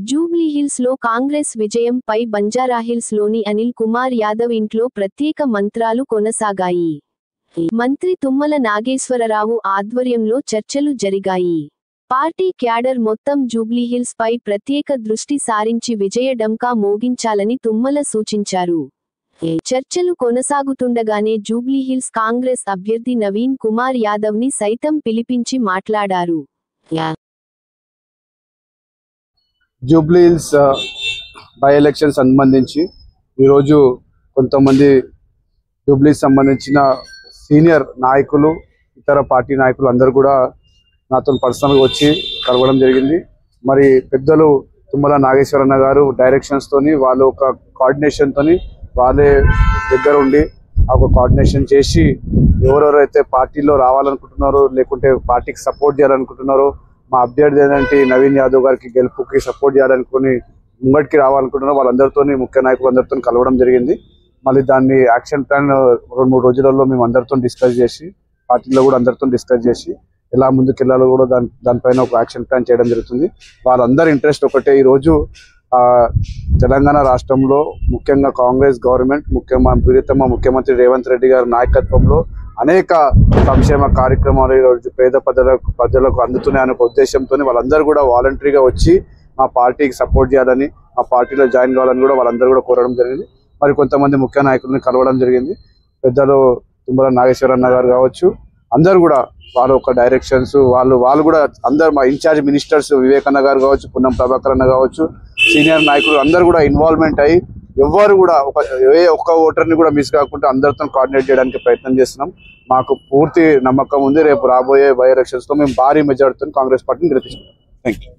జూబ్లీహిల్స్ లో కాంగ్రెస్ విజయంపై బంజారాహిల్స్ లోని అనిల్ కుమార్ యాదవ్ ఇంట్లో ప్రత్యేక మంత్రాలు కొనసాగాయి. మంత్రి తుమ్మల నాగేశ్వరరావు ఆధ్వర్యంలో చర్చలు జరిగాయి. పార్టీ క్యాడర్ మొత్తం జూబ్లీహిల్స్ పై ప్రత్యేక దృష్టి సారించి విజయ డంకా మోగించాలని తుమ్మల సూచించారు. చర్చలు కొనసాగుతుండగానే జూబ్లీహిల్స్ కాంగ్రెస్ అభ్యర్థి నవీన్ కుమార్ యాదవ్ ని సైతం పిలిపించి మాట్లాడారు. జూబ్లీహిల్స్ బై ఎలక్షన్ సంబంధించి ఈరోజు కొంతమంది జూబ్లీహిల్స్ సంబంధించిన సీనియర్ నాయకులు, ఇతర పార్టీ నాయకులు అందరూ కూడా నాతో పర్సనల్గా వచ్చి కలవడం జరిగింది. మరి పెద్దలు తుమ్మల నాగేశ్వరన్న గారు డైరెక్షన్స్ తోని, వాళ్ళు ఒక కోఆర్డినేషన్ తోని వాళ్ళే దగ్గర ఉండి ఒక కోఆర్డినేషన్ చేసి ఎవరెవరైతే పార్టీలో రావాలనుకుంటున్నారో లేకుంటే పార్టీకి సపోర్ట్ చేయాలనుకుంటున్నారో, మా అభ్యర్థి ఏంటంటే నవీన్ యాదవ్ గారికి గెలుపుకి సపోర్ట్ చేయాలనుకుని ముంగటికి రావాలనుకుంటున్నారో వాళ్ళందరితో, ముఖ్య నాయకులు అందరితో కలవడం జరిగింది. మళ్ళీ దాన్ని యాక్షన్ ప్లాన్ 2-3 రోజులలో మేము అందరితో డిస్కస్ చేసి, పార్టీలో కూడా అందరితో డిస్కస్ చేసి ఎలా ముందుకు వెళ్ళాలో కూడా దానిపైన ఒక యాక్షన్ ప్లాన్ చేయడం జరుగుతుంది. వాళ్ళందరి ఇంట్రెస్ట్ ఒకటే, ఈరోజు తెలంగాణ రాష్ట్రంలో ముఖ్యంగా కాంగ్రెస్ గవర్నమెంట్ ప్రియతమ ముఖ్యమంత్రి రేవంత్ రెడ్డి గారి నాయకత్వంలో అనేక సంక్షేమ కార్యక్రమాలు ఈరోజు పేద ప్రజలకు అందుతున్నాయనే ఉద్దేశంతో వాళ్ళందరూ కూడా వాలంటరీగా వచ్చి మా పార్టీకి సపోర్ట్ చేయాలని, మా పార్టీలో జాయిన్ కావాలని కూడా వాళ్ళందరూ కూడా కోరడం జరిగింది. మరి కొంతమంది ముఖ్య నాయకులను కలవడం జరిగింది. పెద్దలు తుమ్మల నాగేశ్వరన్న గారు కావచ్చు, అందరూ కూడా వాళ్ళ ఒక డైరెక్షన్స్, వాళ్ళు కూడా అందరు మా ఇన్ఛార్జ్ మినిస్టర్స్ వివేకన్న గారు కావచ్చు, పున్నం ప్రభాకర్ అన్న కావచ్చు, సీనియర్ నాయకులు అందరూ కూడా ఇన్వాల్వ్మెంట్ అయ్యి ఎవ్వరు కూడా ఒక్క ఓటర్ని కూడా మిస్ కాకుండా అందరితో కోఆర్డినేట్ చేయడానికి ప్రయత్నం చేస్తున్నాం. మాకు పూర్తి నమ్మకం ఉంది, రేపు రాబోయే బై ఎలక్షన్స్ లో మేము భారీ మెజార్టీతో కాంగ్రెస్ పార్టీని గెలిపించుకుంటాం. Thank you.